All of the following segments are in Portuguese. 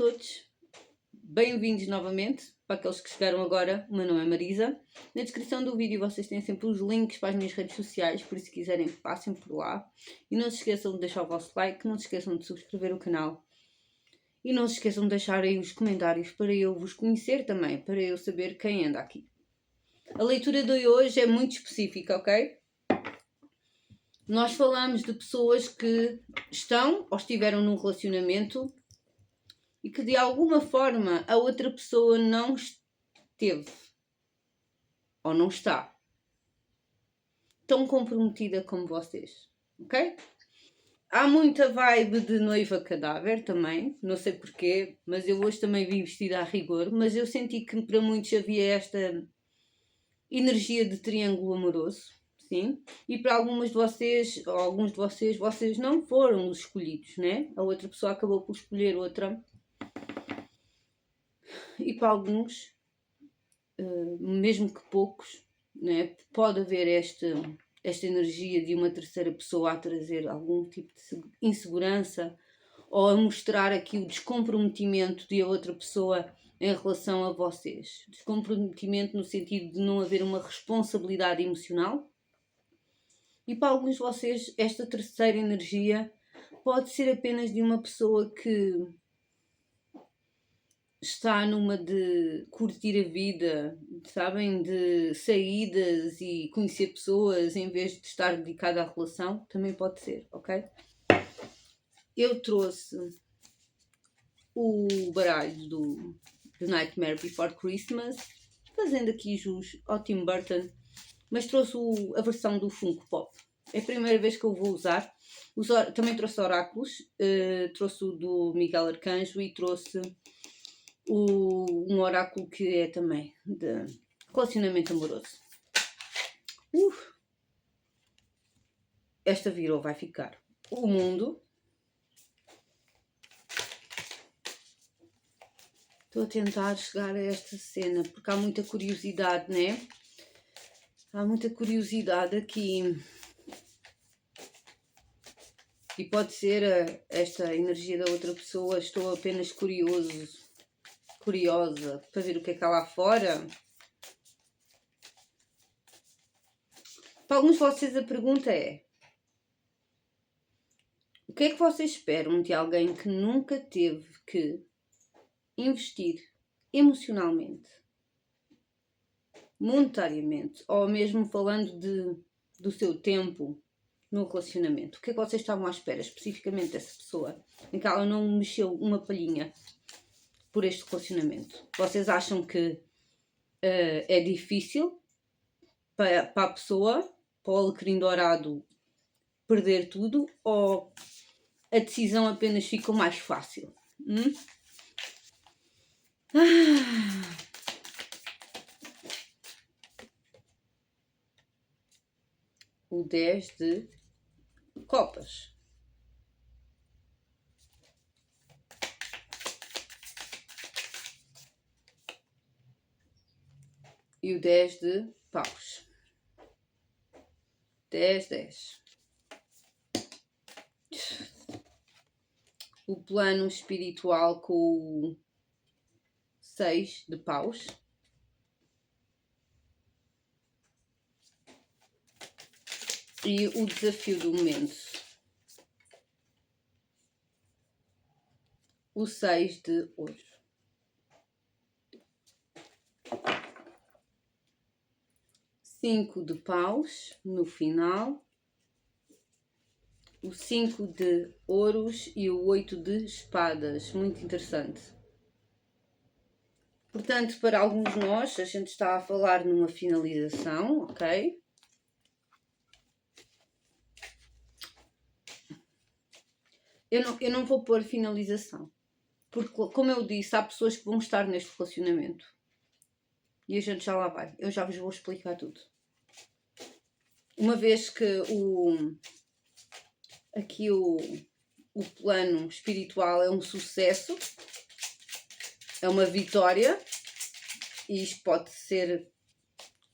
todos, bem-vindos novamente. Para aqueles que chegaram agora, o meu nome é Marisa. Na descrição do vídeo vocês têm sempre os links para as minhas redes sociais, por isso se quiserem passem por lá. E não se esqueçam de deixar o vosso like, não se esqueçam de subscrever o canal. E não se esqueçam de deixar aí os comentários para eu vos conhecer também, para eu saber quem anda aqui. A leitura de hoje é muito específica, ok? Nós falamos de pessoas que estão ou estiveram num relacionamento e que de alguma forma a outra pessoa não esteve ou não está tão comprometida como vocês, ok? Há muita vibe de noiva cadáver também, não sei porquê, mas eu hoje também vim vestida a rigor, mas eu senti que para muitos havia esta energia de triângulo amoroso, sim, e para algumas de vocês, ou alguns de vocês, vocês não foram os escolhidos, né? A outra pessoa acabou por escolher outra. E para alguns, mesmo que poucos, né, pode haver esta energia de uma terceira pessoa a trazer algum tipo de insegurança ou a mostrar aqui o descomprometimento de a outra pessoa em relação a vocês. Descomprometimento no sentido de não haver uma responsabilidade emocional. E para alguns de vocês, esta terceira energia pode ser apenas de uma pessoa que está numa de curtir a vida, sabem? De saídas e conhecer pessoas em vez de estar dedicada à relação, também pode ser, ok? Eu trouxe o baralho do The Nightmare Before Christmas, fazendo aqui jus ao Tim Burton, mas trouxe a versão do Funko Pop. É a primeira vez que eu vou usar. Também trouxe oráculos, trouxe o do Miguel Arcanjo e trouxe um oráculo que é também de relacionamento amoroso. Esta virou, vai ficar o mundo. Estou a tentar chegar a esta cena porque há muita curiosidade, né? Há muita curiosidade aqui. E pode ser esta energia da outra pessoa. Estou apenas curiosa para ver o que é que há lá fora. Para alguns de vocês a pergunta é: o que é que vocês esperam de alguém que nunca teve que investir emocionalmente, monetariamente, ou mesmo falando do seu tempo no relacionamento? O que é que vocês estavam à espera especificamente dessa pessoa em que ela não mexeu uma palhinha por este relacionamento? Vocês acham que é difícil para a pessoa, para o alecrim dourado, perder tudo, ou a decisão apenas ficou mais fácil? O 10 de copas. E o 10 de paus. 10, 10. O plano espiritual com o 6 de paus. E o desafio do momento. O 6 de ouros. Cinco de paus no final. O 5 de ouros e o 8 de espadas. Muito interessante. Portanto, para alguns de nós, a gente está a falar numa finalização, ok? Eu não vou pôr finalização. Porque, como eu disse, há pessoas que vão estar neste relacionamento. E a gente já lá vai. Eu já vos vou explicar tudo. Uma vez que aqui o plano espiritual é um sucesso, é uma vitória, e isto pode ser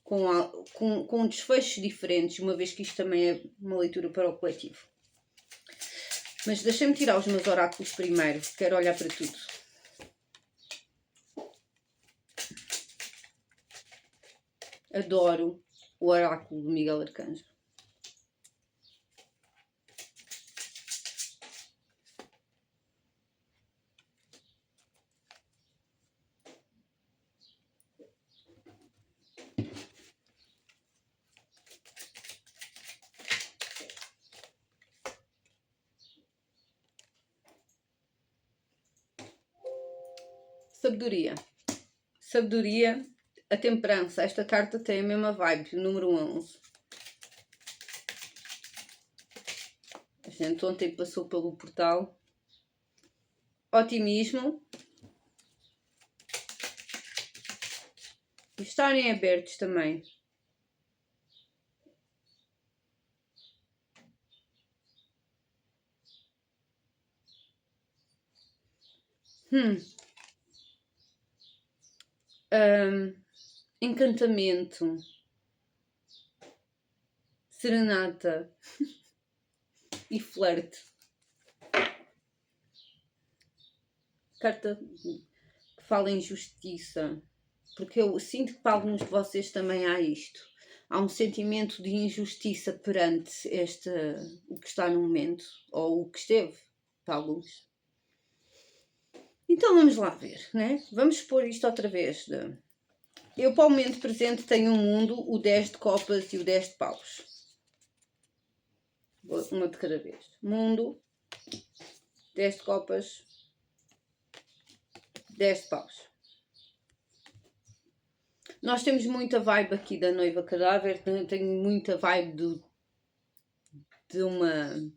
com desfechos diferentes, uma vez que isto também é uma leitura para o coletivo. Mas deixem-me tirar os meus oráculos primeiro, quero olhar para tudo. Adoro o oráculo de Miguel Arcanjo. Sabedoria. Sabedoria, a temperança. Esta carta tem a mesma vibe, número 11. A gente ontem passou pelo portal. Otimismo. E estarem abertos também. Encantamento, serenata e flerte. Carta que fala em justiça, porque eu sinto que para alguns de vocês também há isto. Há um sentimento de injustiça perante o que está no momento, ou o que esteve para alguns. Então vamos lá ver, né? Vamos pôr isto outra vez. Eu para o momento presente tenho um mundo, o 10 de copas e o 10 de paus. Uma de cada vez. Mundo, 10 de copas, 10 de paus. Nós temos muita vibe aqui da noiva cadáver, tenho muita vibe de uma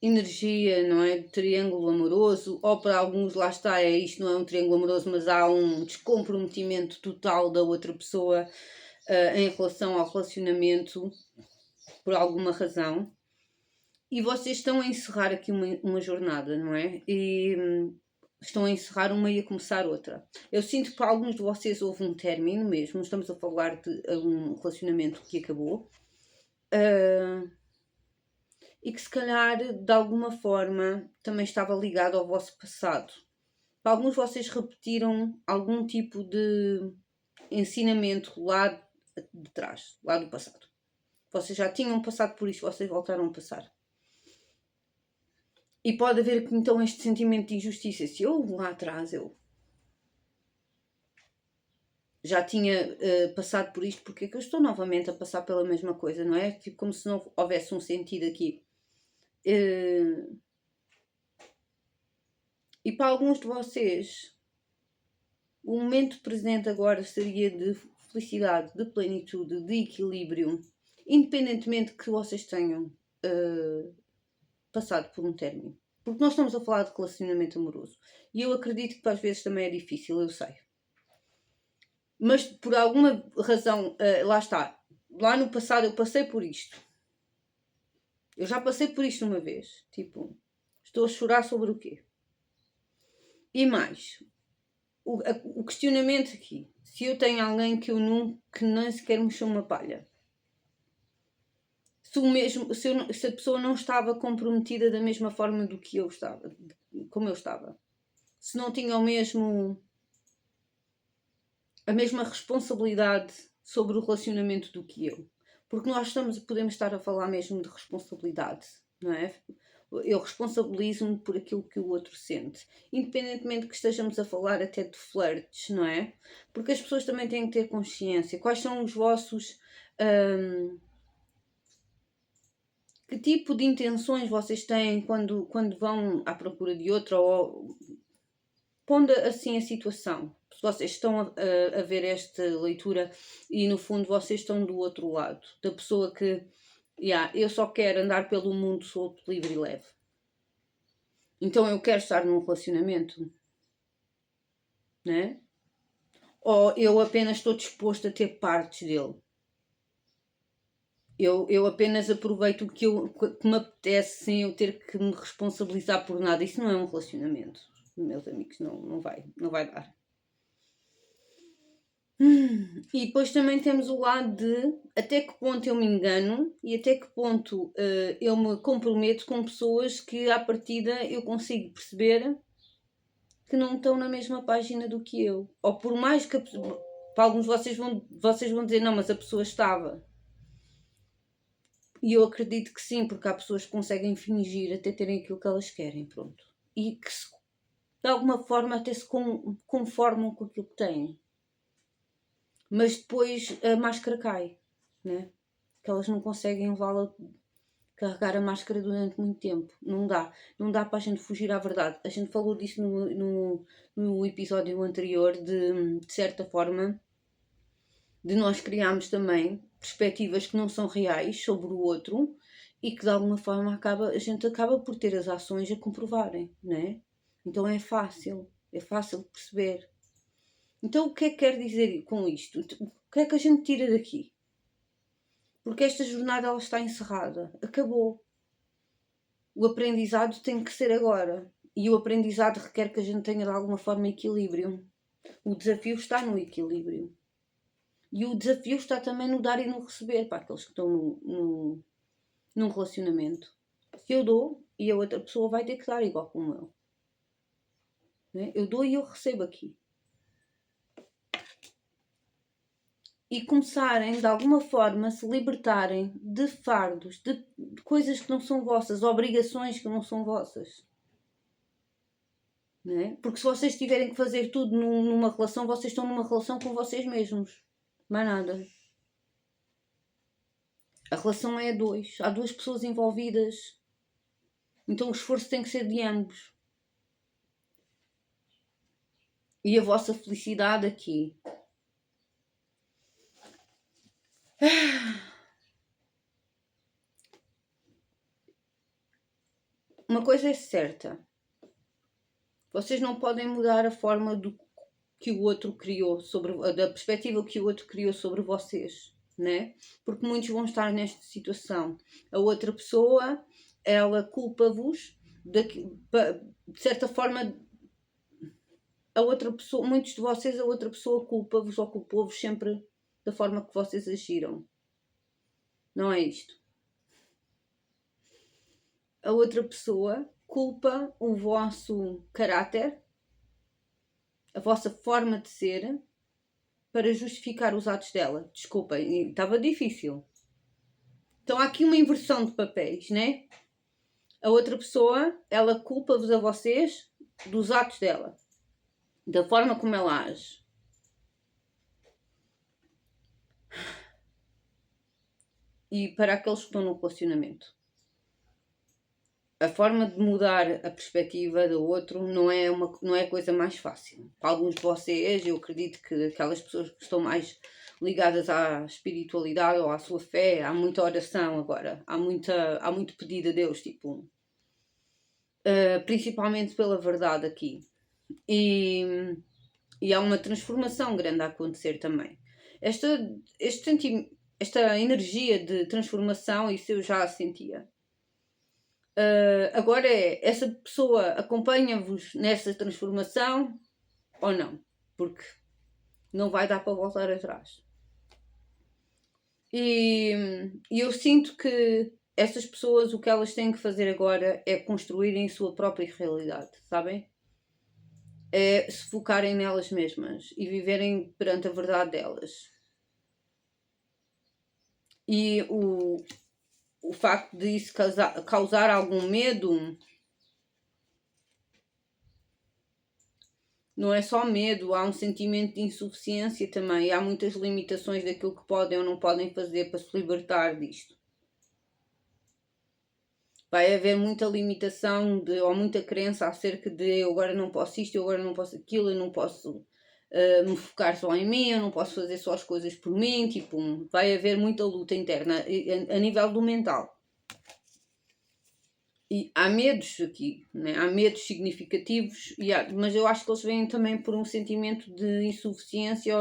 energia, não é? De triângulo amoroso, ou para alguns lá está, isto não é um triângulo amoroso, mas há um descomprometimento total da outra pessoa em relação ao relacionamento, por alguma razão. E vocês estão a encerrar aqui uma jornada, não é? E estão a encerrar uma e a começar outra. Eu sinto que para alguns de vocês houve um término mesmo, estamos a falar de um relacionamento que acabou. E que se calhar de alguma forma também estava ligado ao vosso passado. Para alguns de vocês repetiram algum tipo de ensinamento lá de trás, lá do passado. Vocês já tinham passado por isto, vocês voltaram a passar. E pode haver então este sentimento de injustiça. Se eu lá atrás já tinha passado por isto, porque é que eu estou novamente a passar pela mesma coisa, não é? Tipo como se não houvesse um sentido aqui. E para alguns de vocês, o momento presente agora seria de felicidade, de plenitude, de equilíbrio, independentemente que vocês tenham passado por um término. Porque nós estamos a falar de relacionamento amoroso. E eu acredito que às vezes também é difícil, eu sei. Mas por alguma razão, lá está. Lá no passado eu passei por isto. Eu já passei por isto uma vez. Tipo, estou a chorar sobre o quê? E mais, o questionamento aqui. Se eu tenho alguém que nem sequer me chama palha. Se a pessoa não estava comprometida da mesma forma do que eu estava, como eu estava. Se não tinha a mesma responsabilidade sobre o relacionamento do que eu. Porque nós podemos estar a falar mesmo de responsabilidade, não é? Eu responsabilizo-me por aquilo que o outro sente. Independentemente que estejamos a falar até de flirts, não é? Porque as pessoas também têm que ter consciência. Quais são os vossos... que tipo de intenções vocês têm quando vão à procura de outra, ou pondo assim a situação. Se vocês estão a ver esta leitura e no fundo vocês estão do outro lado, da pessoa que eu só quero andar pelo mundo solto, livre e leve. Então eu quero estar num relacionamento, né? Ou eu apenas estou disposto a ter partes dele. Eu apenas aproveito o que me apetece sem eu ter que me responsabilizar por nada. Isso não é um relacionamento, meus amigos, não vai dar. E depois também temos o lado de até que ponto eu me engano e até que ponto eu me comprometo com pessoas que à partida eu consigo perceber que não estão na mesma página do que eu. Ou por mais que Para alguns vocês vão dizer, não, mas a pessoa estava. E eu acredito que sim, porque há pessoas que conseguem fingir até terem aquilo que elas querem, pronto. E que de alguma forma até se conformam com aquilo que têm. Mas depois a máscara cai, né? Que elas não conseguem levá-la, carregar a máscara durante muito tempo. Não dá para a gente fugir à verdade. A gente falou disso no episódio anterior, de certa forma, de nós criarmos também perspectivas que não são reais sobre o outro e que de alguma forma a gente acaba por ter as ações a comprovarem, né? Então é fácil perceber. Então o que é que quer dizer com isto? O que é que a gente tira daqui? Porque esta jornada ela está encerrada, acabou. O aprendizado tem que ser agora. E o aprendizado requer que a gente tenha de alguma forma equilíbrio. O desafio está no equilíbrio. E o desafio está também no dar e no receber para aqueles que estão num relacionamento. Se eu dou e a outra pessoa vai ter que dar igual como eu. Né? Eu dou e eu recebo aqui. E começarem de alguma forma a se libertarem de fardos, de coisas que não são vossas, obrigações que não são vossas. Né? Porque se vocês tiverem que fazer tudo numa relação, vocês estão numa relação com vocês mesmos. Mais nada. A relação é a dois. Há duas pessoas envolvidas. Então o esforço tem que ser de ambos. E a vossa felicidade aqui. Uma coisa é certa. Vocês não podem mudar a forma que o outro criou, da perspectiva que o outro criou sobre vocês, né? Porque muitos vão estar nesta situação. A outra pessoa, ela culpa-vos, de certa forma, a outra pessoa, muitos de vocês, a outra pessoa culpa-vos ou culpou-vos sempre da forma que vocês agiram. Não é isto. A outra pessoa culpa o vosso caráter, a vossa forma de ser, para justificar os atos dela. Desculpem, estava difícil. Então há aqui uma inversão de papéis, né? A outra pessoa, ela culpa-vos a vocês dos atos dela, da forma como ela age. E para aqueles que estão no relacionamento, a forma de mudar a perspectiva do outro não é a coisa mais fácil. Para alguns de vocês, eu acredito que aquelas pessoas que estão mais ligadas à espiritualidade ou à sua fé, há muita oração agora, há muito pedido a Deus, tipo, principalmente pela verdade aqui. E há uma transformação grande a acontecer também. Esta energia de transformação, isso eu já a sentia. Agora essa pessoa acompanha-vos nessa transformação ou não? Porque não vai dar para voltar atrás. E eu sinto que essas pessoas, o que elas têm que fazer agora é construírem a sua própria realidade, sabem? É se focarem nelas mesmas e viverem perante a verdade delas. E o facto de isso causar algum medo, não é só medo, há um sentimento de insuficiência também. Há muitas limitações daquilo que podem ou não podem fazer para se libertar disto. Vai haver muita limitação ou muita crença acerca de eu agora não posso isto, eu agora não posso aquilo, eu não posso me focar só em mim, eu não posso fazer só as coisas por mim. Tipo, vai haver muita luta interna a nível do mental. E há medos aqui, né? Há medos significativos, mas eu acho que eles vêm também por um sentimento de insuficiência.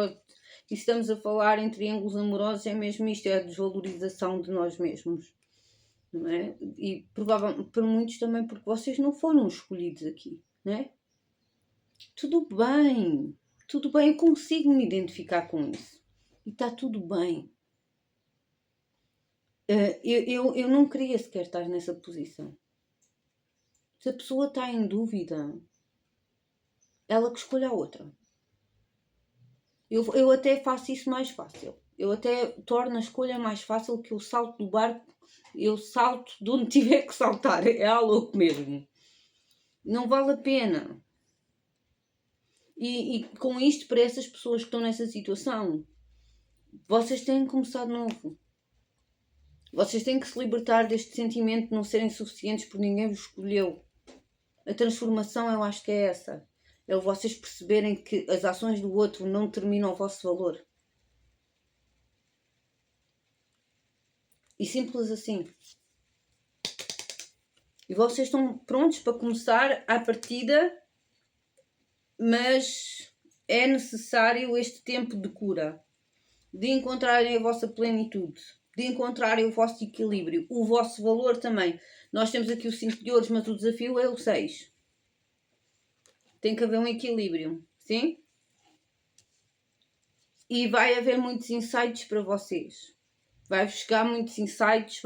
E estamos a falar em triângulos amorosos, é mesmo isto, é a desvalorização de nós mesmos. Não é? E provavelmente por muitos também porque vocês não foram escolhidos aqui, né? Tudo bem, eu consigo me identificar com isso. E está tudo bem. Eu não queria sequer estar nessa posição. Se a pessoa está em dúvida, ela que escolha a outra. Eu até faço isso mais fácil. Eu até torno a escolha mais fácil, que eu salto do barco, eu salto de onde tiver que saltar. É a louco mesmo. Não vale a pena. E com isto, para essas pessoas que estão nessa situação, vocês têm que começar de novo. Vocês têm que se libertar deste sentimento de não serem suficientes por ninguém vos escolheu. A transformação, eu acho que é essa. É vocês perceberem que as ações do outro não determinam o vosso valor. E simples assim. E vocês estão prontos para começar à partida, mas é necessário este tempo de cura, de encontrarem a vossa plenitude, de encontrarem o vosso equilíbrio, o vosso valor também. Nós temos aqui o 5 de ouros, mas o desafio é o 6. Tem que haver um equilíbrio, sim? E vai haver muitos insights para vocês. Vai chegar muitos insights,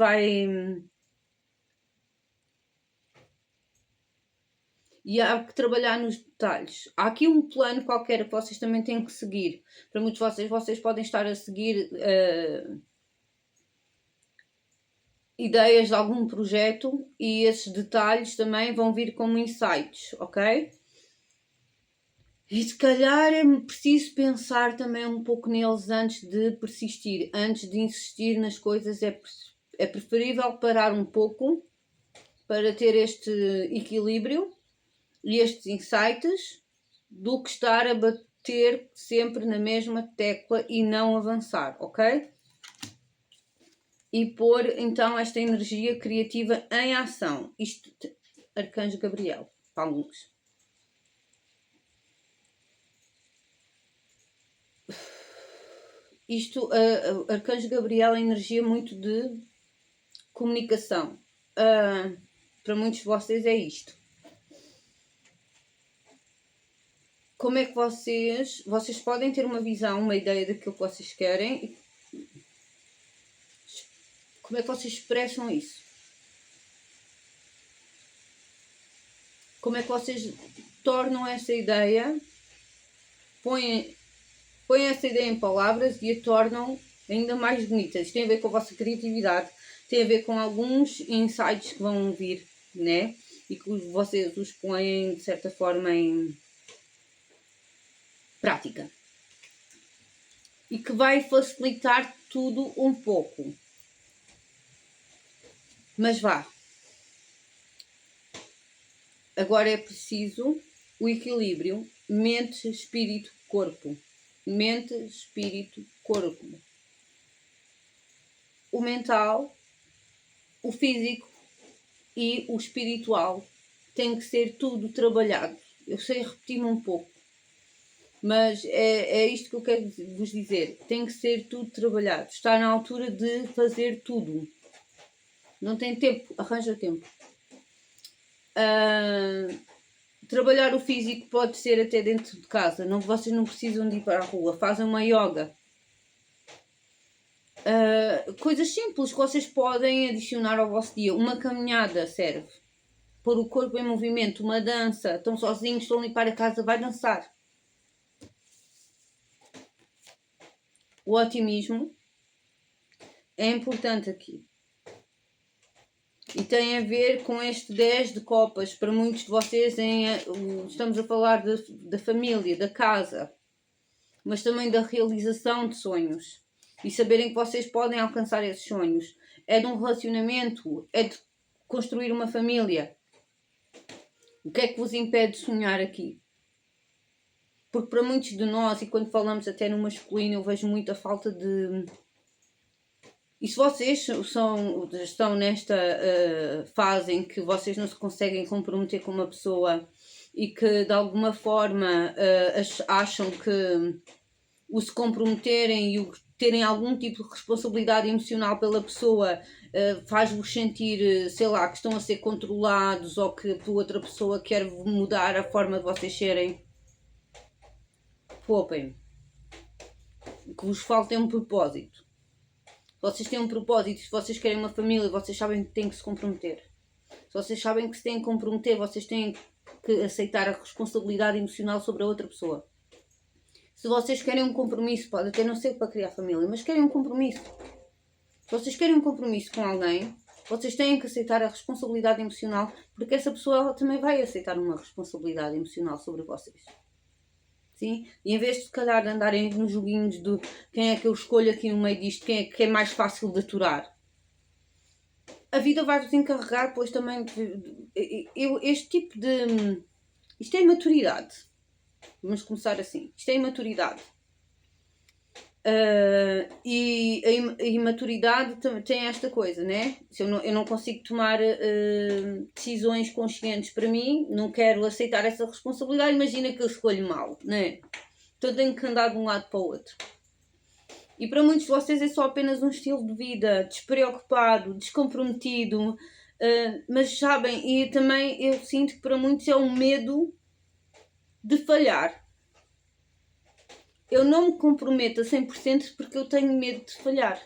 E há que trabalhar nos detalhes. Há aqui um plano qualquer que vocês também têm que seguir. Para muitos de vocês podem estar a seguir ideias de algum projeto e esses detalhes também vão vir como insights, ok? E se calhar é preciso pensar também um pouco neles antes de persistir, antes de insistir nas coisas. É preferível parar um pouco para ter este equilíbrio e estes insights do que estar a bater sempre na mesma tecla e não avançar, ok? E pôr então esta energia criativa em ação. Isto, Arcanjo Gabriel, palmas. Isto, Arcanjo Gabriel é energia muito de comunicação. Para muitos de vocês é isto. Como é que vocês podem ter uma visão, uma ideia daquilo que vocês querem? Como é que vocês expressam isso? Como é que vocês tornam essa ideia, põem essa ideia em palavras e a tornam ainda mais bonita? Isto tem a ver com a vossa criatividade, tem a ver com alguns insights que vão vir, né? E que vocês os põem de certa forma em prática. E que vai facilitar tudo um pouco. Mas vá. Agora é preciso o equilíbrio mente, espírito, corpo. Mente, espírito, corpo. O mental, o físico e o espiritual tem que ser tudo trabalhado. Eu sei repetir-me um pouco, mas é isto que eu quero vos dizer. Tem que ser tudo trabalhado. Está na altura de fazer tudo. Não tem tempo, arranja tempo. Trabalhar o físico pode ser até dentro de casa. Vocês não precisam de ir para a rua. Fazem uma yoga. Coisas simples que vocês podem adicionar ao vosso dia. Uma caminhada serve. Pôr o corpo em movimento. Uma dança. Estão sozinhos, estão a limpar a casa. Vai dançar. O otimismo é importante aqui. E tem a ver com este 10 de copas. Para muitos de vocês, estamos a falar da família, da casa, mas também da realização de sonhos. E saberem que vocês podem alcançar esses sonhos. É de um relacionamento, é de construir uma família. O que é que vos impede de sonhar aqui? Porque para muitos de nós, e quando falamos até no masculino, eu vejo muita falta de... E se vocês estão nesta fase em que vocês não se conseguem comprometer com uma pessoa e que de alguma forma acham que o se comprometerem e o terem algum tipo de responsabilidade emocional pela pessoa faz-vos sentir, sei lá, que estão a ser controlados ou que a outra pessoa quer mudar a forma de vocês serem, poupem. O que vos falta é um propósito. Vocês têm um propósito, se vocês querem uma família, vocês sabem que têm que se comprometer. Se vocês sabem que se têm que comprometer, vocês têm que aceitar a responsabilidade emocional sobre a outra pessoa. Se vocês querem um compromisso, pode até não ser para criar família, mas querem um compromisso. Se vocês querem um compromisso com alguém, vocês têm que aceitar a responsabilidade emocional, porque essa pessoa ela também vai aceitar uma responsabilidade emocional sobre vocês. Sim? E em vez de se calhar andarem nos joguinhos de quem é que eu escolho aqui no meio disto, quem é que é mais fácil de aturar, a vida vai-vos encarregar, pois também. Este tipo de. Isto é imaturidade. Vamos começar assim. Isto é imaturidade. E a imaturidade tem esta coisa, né? Se eu não consigo tomar decisões conscientes para mim, não quero aceitar essa responsabilidade, imagina que eu escolho mal, né? Então tenho que andar de um lado para o outro. E para muitos de vocês é só apenas um estilo de vida despreocupado, descomprometido, mas sabem, e também eu sinto que para muitos é um medo de falhar. Eu não me comprometo a 100% porque eu tenho medo de falhar.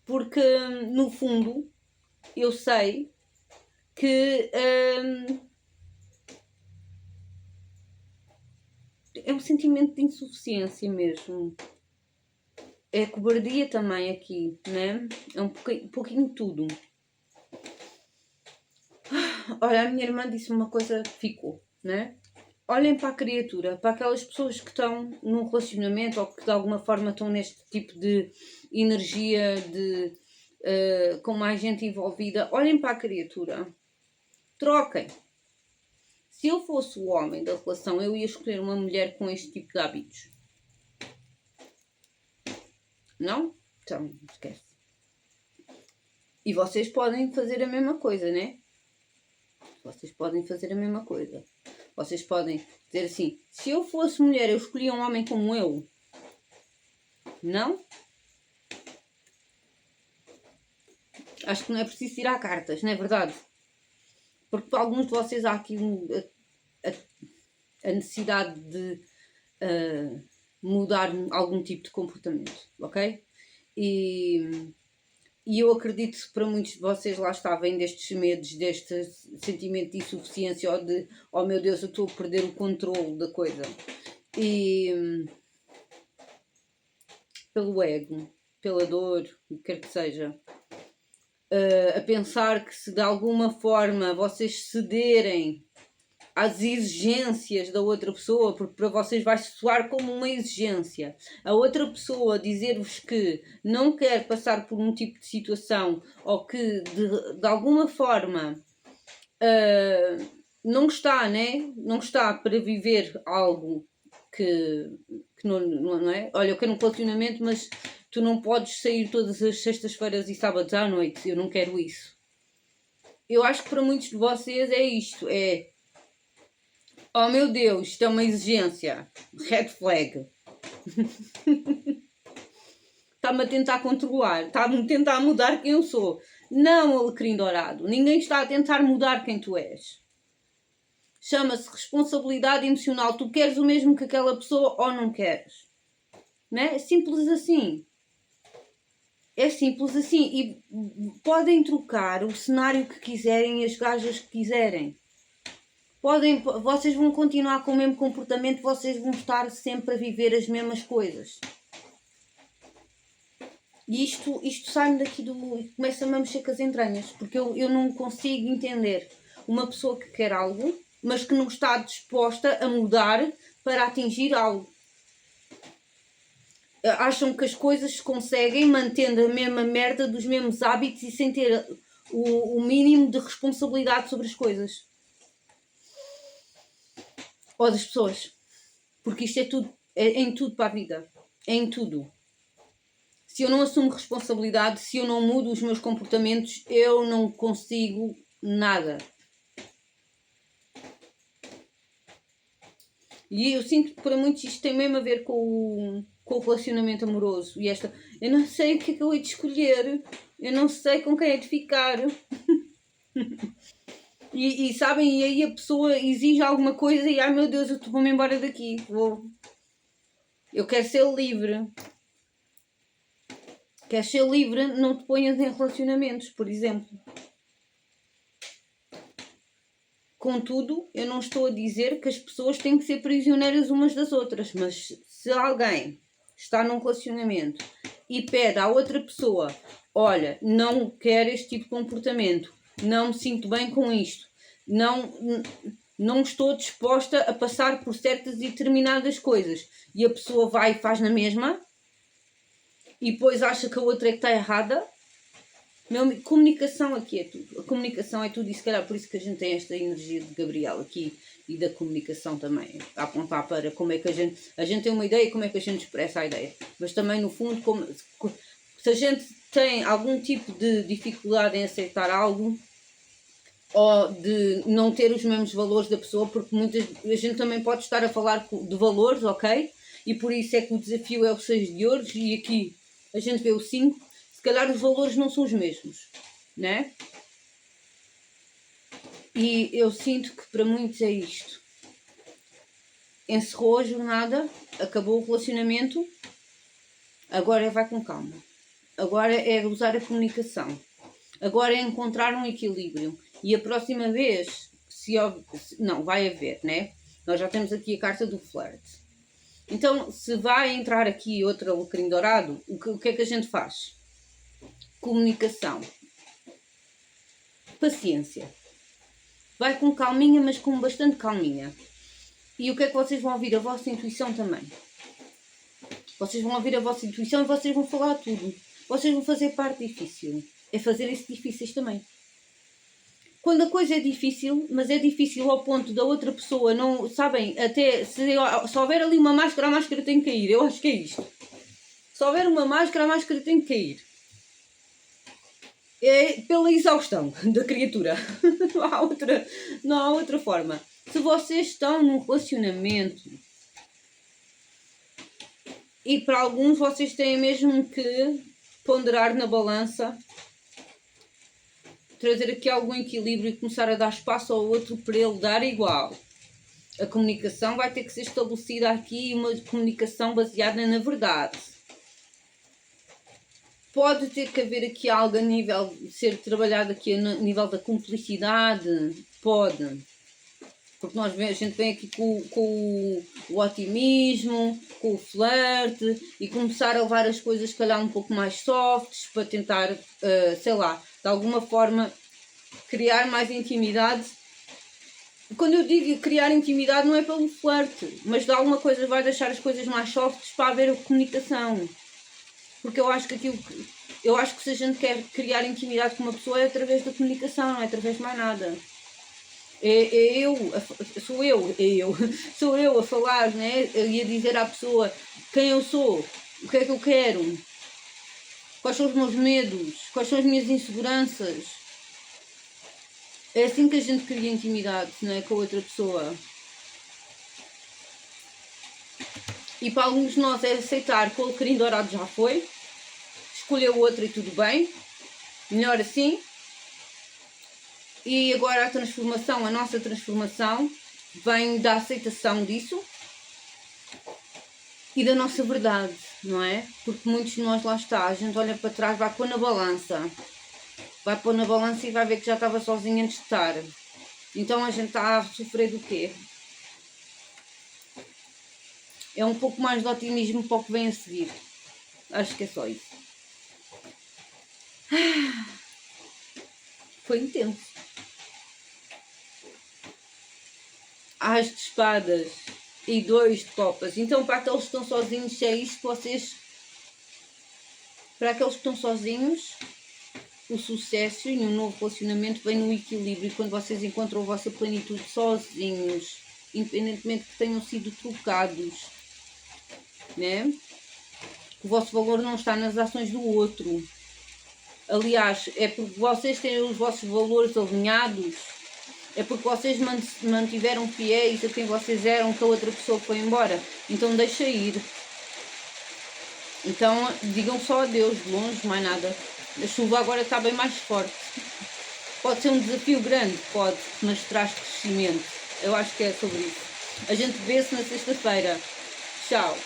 Porque, no fundo, eu sei que é um sentimento de insuficiência mesmo. É cobardia também aqui, né? É um pouquinho de tudo. Olha, a minha irmã disse uma coisa que ficou, né? Olhem para a criatura, para aquelas pessoas que estão num relacionamento ou que de alguma forma estão neste tipo de energia com mais gente envolvida. Olhem para a criatura. Troquem. Se eu fosse o homem da relação, eu ia escolher uma mulher com este tipo de hábitos. Não? Então, esquece. E vocês podem fazer a mesma coisa, né? Vocês podem fazer a mesma coisa. Vocês podem dizer assim, se eu fosse mulher, eu escolhia um homem como eu. Não? Acho que não é preciso tirar cartas, não é verdade? Porque para alguns de vocês há aqui a necessidade de mudar algum tipo de comportamento, ok? E eu acredito que para muitos de vocês lá está, vem destes medos, deste sentimento de insuficiência ou de, oh meu Deus, eu estou a perder o controle da coisa. E pelo ego, pela dor, o que quer que seja. A pensar que se de alguma forma vocês cederem às exigências da outra pessoa, porque para vocês vai soar como uma exigência, a outra pessoa dizer-vos que não quer passar por um tipo de situação ou que de alguma forma não está, né? Não está para viver algo que não é? Olha, eu quero um relacionamento, mas tu não podes sair todas as sextas-feiras e sábados à noite, eu não quero isso. Eu acho que para muitos de vocês é isto, é oh meu Deus, isto é uma exigência. Red flag. Está-me a tentar controlar. Está-me a tentar mudar quem eu sou. Não, alecrim dourado. Ninguém está a tentar mudar quem tu és. Chama-se responsabilidade emocional. Tu queres o mesmo que aquela pessoa ou não queres? Né? É simples assim. É simples assim. E podem trocar o cenário que quiserem e as gajas que quiserem. Vocês vão continuar com o mesmo comportamento, vocês vão estar sempre a viver as mesmas coisas. E isto sai-me daqui e começa-me a mexer com as entranhas, porque eu não consigo entender uma pessoa que quer algo, mas que não está disposta a mudar para atingir algo. Acham que as coisas se conseguem mantendo a mesma merda dos mesmos hábitos e sem ter o mínimo de responsabilidade sobre as coisas. Ou das pessoas. Porque isto é tudo, é em tudo para a vida. É em tudo. Se eu não assumo responsabilidade, se eu não mudo os meus comportamentos, eu não consigo nada. E eu sinto que para muitos isto tem mesmo a ver com o relacionamento amoroso. E esta, eu não sei o que é que eu hei de escolher, eu não sei com quem é de ficar. E sabem, e aí a pessoa exige alguma coisa e ai meu Deus, eu vou-me embora daqui. Eu quero ser livre. Queres ser livre, não te ponhas em relacionamentos, por exemplo. Contudo, eu não estou a dizer que as pessoas têm que ser prisioneiras umas das outras, mas se alguém está num relacionamento e pede à outra pessoa: olha, não quero este tipo de comportamento, não me sinto bem com isto, não estou disposta a passar por certas e determinadas coisas, e a pessoa vai e faz na mesma, e depois acha que a outra é que está errada. Comunicação aqui é tudo. A comunicação é tudo, e se calhar por isso que a gente tem esta energia de Gabriel aqui e da comunicação também, a apontar para como é que a gente tem uma ideia e como é que a gente expressa a ideia, mas também no fundo se a gente tem algum tipo de dificuldade em aceitar algo ou de não ter os mesmos valores da pessoa, porque a gente também pode estar a falar de valores, ok? E por isso é que o desafio é o 6 de ouros e aqui a gente vê o 5. Se calhar os valores não são os mesmos, né? E eu sinto que para muitos é isto. Encerrou a jornada, acabou o relacionamento, agora vai com calma. Agora é usar a comunicação. Agora é encontrar um equilíbrio. E a próxima vez, não, vai haver, né? Nós já temos aqui a carta do flerte. Então, se vai entrar aqui outra alecrim dourado, o que é que a gente faz? Comunicação. Paciência. Vai com calminha, mas com bastante calminha. E o que é que vocês vão ouvir? A vossa intuição também. Vocês vão ouvir a vossa intuição e vocês vão falar tudo. Vocês vão fazer parte difícil. É fazer esses difíceis também. Quando a coisa é difícil, mas é difícil ao ponto da outra pessoa não... Sabem, até se houver ali uma máscara, a máscara tem que cair. Eu acho que é isto. Se houver uma máscara, a máscara tem que cair. É pela exaustão da criatura. Não há outra forma. Se vocês estão num relacionamento e para alguns vocês têm mesmo que ponderar na balança, trazer aqui algum equilíbrio e começar a dar espaço ao outro para ele dar igual. A comunicação vai ter que ser estabelecida aqui, uma comunicação baseada na verdade. Pode ter que haver aqui algo a nível, ser trabalhado aqui a nível da cumplicidade, pode. Porque a gente vem aqui com o otimismo, com o flerte e começar a levar as coisas, se calhar, um pouco mais softs para tentar, sei lá, de alguma forma criar mais intimidade. Quando eu digo criar intimidade não é pelo flerte, mas de alguma coisa vai deixar as coisas mais softs para haver a comunicação. Porque eu acho que se a gente quer criar intimidade com uma pessoa é através da comunicação, não é através de mais nada. Sou eu a falar, né? E a dizer à pessoa quem eu sou, o que é que eu quero, quais são os meus medos, quais são as minhas inseguranças. É assim que a gente cria intimidade, não é? Com a outra pessoa. E para alguns de nós é aceitar que o alecrim dourado já foi, escolheu outra e tudo bem, melhor assim. E agora a nossa transformação, vem da aceitação disso e da nossa verdade, não é? Porque muitos de nós, lá está, a gente olha para trás, vai pôr na balança. Vai pôr na balança e vai ver que já estava sozinha antes de estar. Então a gente está a sofrer do quê? É um pouco mais de otimismo para o que vem a seguir. Acho que é só isso. Foi intenso. As de espadas e 2 de copas. Então para aqueles que estão sozinhos, se é isto que vocês... Para aqueles que estão sozinhos, o sucesso e um novo relacionamento vem no equilíbrio. Quando vocês encontram a vossa plenitude sozinhos, independentemente que tenham sido trocados, né? O vosso valor não está nas ações do outro. Aliás, é porque vocês têm os vossos valores alinhados, é porque vocês mantiveram fiéis a quem vocês eram, que a outra pessoa foi embora. Então deixa ir. Então digam só adeus de longe, mais nada. A chuva agora está bem mais forte. Pode ser um desafio grande, pode, mas traz crescimento. Eu acho que é sobre isso. A gente vê-se na sexta-feira. Tchau.